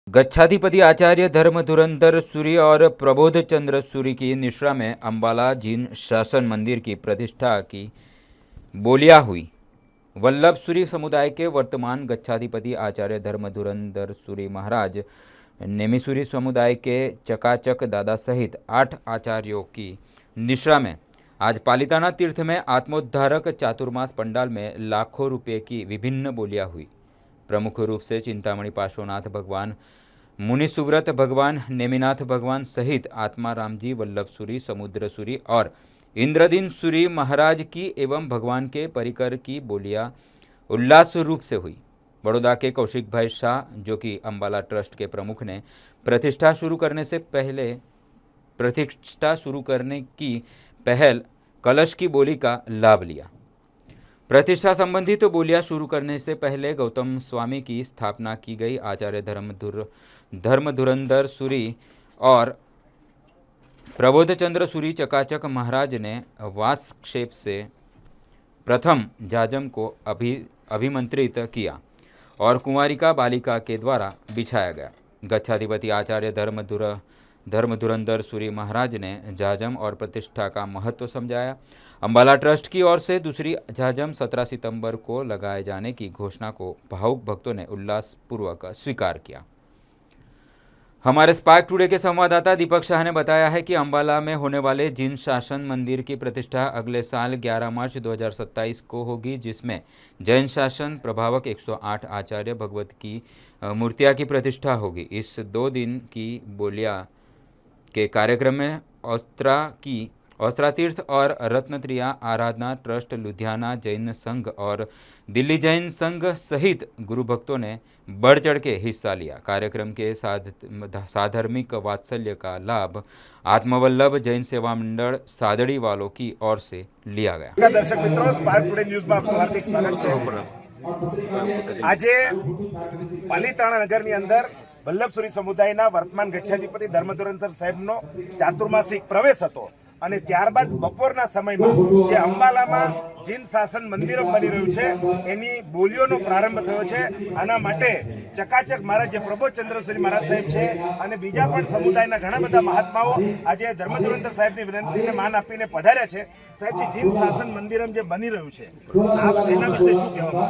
गच्छाधिपति आचार्य धर्मधुरंधर सूरी और प्रबोध चंद्र सूरी की निश्रा में अंबाला जीन शासन मंदिर की प्रतिष्ठा की बोलियां हुई। वल्लभ सूरी समुदाय के वर्तमान गच्छाधिपति आचार्य धर्मधुरंधर सूरी महाराज नेमिसूरी समुदाय के चकाचक दादा सहित 8 आचार्यों की निश्रा में आज पालिताना तीर्थ में आत्मोद्धारक चातुर्मास पंडाल में लाखों रुपये की विभिन्न बोलियां हुई। प्रमुख रूप से चिंतामणि पार्श्वनाथ भगवान, मुनि सुव्रत भगवान, नेमिनाथ भगवान सहित आत्माराम जी, वल्लभ सूरी, समुद्र सूरी और इंद्रदीन सूरी महाराज की एवं भगवान के परिकर की बोलियां उल्लास रूप से हुई। बड़ौदा के कौशिक भाई शाह, जो कि अंबाला ट्रस्ट के प्रमुख ने प्रतिष्ठा शुरू करने की पहल कलश की बोली का लाभ लिया। प्रतिष्ठा संबंधित तो बोलियां शुरू करने से पहले गौतम स्वामी की स्थापना की गई आचार्य धर्मधुरंधर सूरी और प्रबोधचंद्र सूरी चकाचक महाराज ने वासक्षेप से प्रथम जाजम को अभिमंत्रित किया और कुंवारिका बालिका के द्वारा बिछाया गया। गच्छाधिपति आचार्य धर्मधुरंधर सूरी महाराज ने जाजम और प्रतिष्ठा का महत्व समझाया। अंबाला ट्रस्ट की ओर से दूसरी जाजम 17 सितंबर को लगाए जाने की घोषणा को भावुक भक्तों ने उल्लासपूर्वक स्वीकार किया। हमारे स्पार्क टुडे के संवाददाता दीपक शाह ने बताया है कि अंबाला में होने वाले जीन शासन मंदिर की प्रतिष्ठा अगले साल 11 मार्च 2027 को होगी, जिसमें जैन शासन प्रभावक 108 आचार्य भगवत की मूर्तियां की प्रतिष्ठा होगी। इस 2 दिन की बोलियां के कार्यक्रम में औस्त्रा तीर्थ और रत्नत्रिया आराधना ट्रस्ट, लुधियाना जैन संघ और दिल्ली जैन संघ सहित गुरु भक्तों ने बढ़ चढ़ के हिस्सा लिया। कार्यक्रम के साधर्मिक वात्सल्य का लाभ आत्मवल्लभ जैन सेवा मंडल सादड़ी वालों की ओर से लिया गया। दर्शक मित्रों, स्पार्क टुडे न्यूज में आपका हार्दिक स्वागत है। आज पालिताना नगर अंदर वल्लभ सूरी समुदायના વર્તમાન ગચ્છાધિપતિ ધર્મધુરંધર સાહેબનો ચાતુર્માસિક પ્રવેશ હતો અને ત્યારબાદ બપોરના સમયમાં જે અંબાલામાં જીન શાસન મંદિર બની રહ્યું છે એની બોલીઓનો પ્રારંભ થયો છે। આના માટે ચકાચક મહારાજ જે પ્રબોધચંદ્ર सूरी महाराज साहेब છે અને બીજા પણ સમુદાયના ઘણા બધા મહાત્માઓ આજે ધર્મધુરંધર સાહેબની વિનંતીને માન આપીને પધાર્યા છે। સાહેબજી, જીન શાસન મંદિરમ જે બની રહ્યું છે આપ એના વિશે શું કહેવા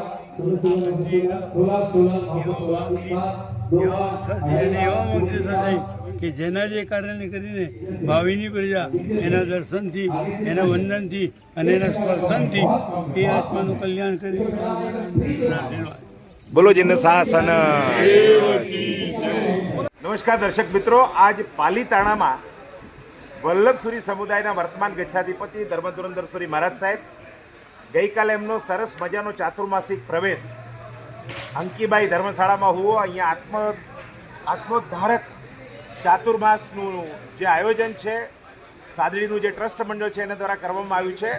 એવા મંદિર થાય કે જેના જે કાર્યને કરીને ભાવિની પ્રજા એના દર્શનથી, એના વંદનથી અને એના સ્પર્શનથી એ આત્માનું કલ્યાણ કરી। બોલો જીન શાસન। નમસ્કાર દર્શક મિત્રો, आज પાલિતાણામાં વલ્લભ सूरी સमुદાયના વર્તમાન ગચ્છાધિપતિ ધર્મધુરંધર सूरी महाराज साहेब ગઈકાલે એમનો સરસ મજાનો ચાતુર્માસિક પ્રવેશ અંકીબાઈ ધર્મશાળામાં હુઓ। અહીંયા આત્મોદ્ધારક ચાતુર્માસનું જે આયોજન છે સાદડીનું જે ટ્રસ્ટ મંડળ છે એના દ્વારા કરવામાં આવ્યું છે।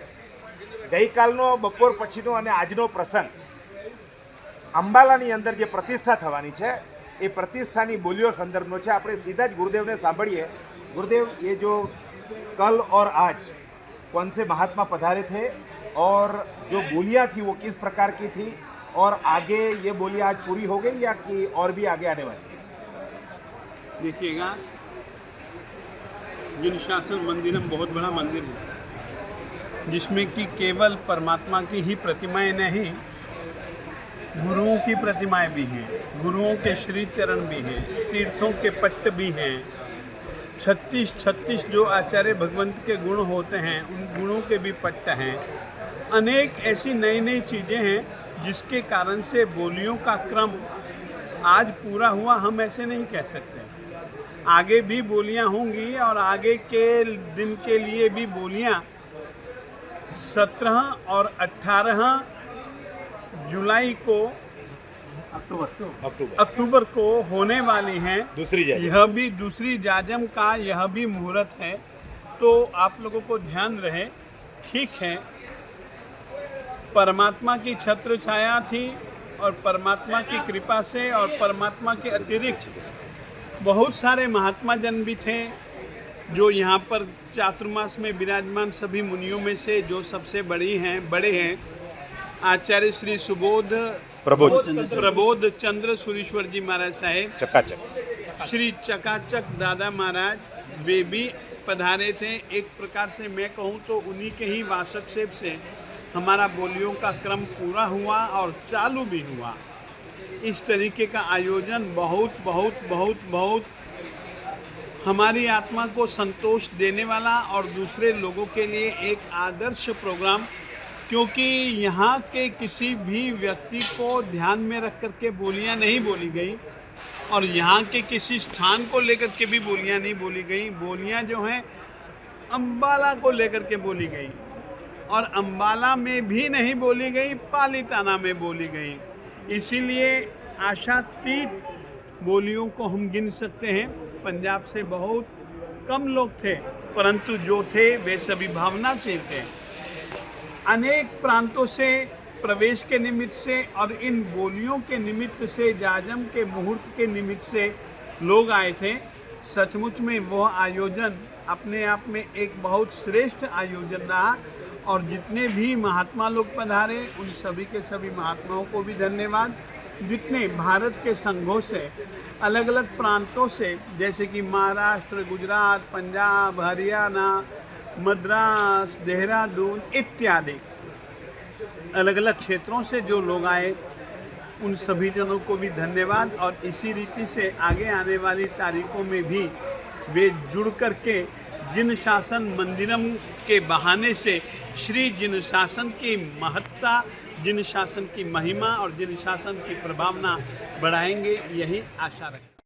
ગઈકાલનો બપોર પછીનો અને આજનો પ્રસંગ અંબાલાની અંદર જે પ્રતિષ્ઠા થવાની છે એ પ્રતિષ્ઠાની બોલીઓ સંદર્ભનો છે। આપણે સીધા જ ગુરુદેવને સાંભળીએ। गुरुदेव, ये जो कल और आज कौन से महात्मा पधारे थे और जो बोलियां थी वो किस प्रकार की थी और आगे ये बोलियां आज पूरी हो गई या कि और भी आगे आने वाली? देखिएगा, जिन शासन मंदिरम बहुत बड़ा मंदिर है जिसमें कि केवल परमात्मा की ही प्रतिमाएं नहीं, गुरुओं की प्रतिमाएं भी हैं, गुरुओं के श्री चरण भी हैं, तीर्थों के पट्ट भी हैं। 36 जो आचार्य भगवंत के गुण होते हैं उन गुणों के भी पट्ट हैं। अनेक ऐसी नई नई चीज़ें हैं जिसके कारण से बोलियों का क्रम आज पूरा हुआ, हम ऐसे नहीं कह सकते। आगे भी बोलियां होंगी और आगे के दिन के लिए भी बोलियां 17 और 18 जुलाई को अक्टूबर को होने वाली हैं। यह भी दूसरी जाजम का यह भी मुहूर्त है, तो आप लोगों को ध्यान रहे। ठीक है, परमात्मा की छत्र छाया थी और परमात्मा की कृपा से और परमात्मा के अतिरिक्त बहुत सारे महात्मा जन भी थे जो यहाँ पर चातुर्मास में विराजमान। सभी मुनियों में से जो सबसे बड़े हैं आचार्य श्री प्रबोध चंद्र सूरीश्वर जी महाराज साहेब चकाचक श्री चकाचक दादा महाराज, वे भी पधारे थे। एक प्रकार से मैं कहूँ तो उन्हीं के ही वास्तक्षेप से हमारा बोलियों का क्रम पूरा हुआ और चालू भी हुआ। इस तरीके का आयोजन बहुत बहुत बहुत बहुत हमारी आत्मा को संतोष देने वाला और दूसरे लोगों के लिए एक आदर्श प्रोग्राम, क्योंकि यहाँ के किसी भी व्यक्ति को ध्यान में रख कर के बोलियाँ नहीं बोली गई और यहाँ के किसी स्थान को लेकर के भी बोलियाँ नहीं बोली गई। बोलियाँ जो हैं अम्बाला को लेकर के बोली गई और अम्बाला में भी नहीं बोली गई, पालीताना में बोली गई। इसीलिए आशातीत बोलियों को हम गिन सकते हैं। पंजाब से बहुत कम लोग थे, परंतु जो थे वे सभी भावनाशील थे। अनेक प्रांतों से प्रवेश के निमित्त से और इन बोलियों के निमित्त से, जाजम के मुहूर्त के निमित्त से लोग आए थे। सचमुच में वह आयोजन अपने आप में एक बहुत श्रेष्ठ आयोजन रहा और जितने भी महात्मा लोग पधारे उन सभी के सभी महात्माओं को भी धन्यवाद। जितने भारत के संघों से, अलग अलग प्रांतों से, जैसे कि महाराष्ट्र, गुजरात, पंजाब, हरियाणा, मद्रास, देहरादून इत्यादि अलग अलग क्षेत्रों से जो लोग आए उन सभी जनों को भी धन्यवाद। और इसी रीति से आगे आने वाली तारीखों में भी वे जुड़ कर के जिन शासन मंदिरम के बहाने से श्री जिन शासन की महत्ता, जिन शासन की महिमा और जिन शासन की प्रभावना बढ़ाएंगे, यही आशा रखते हैं।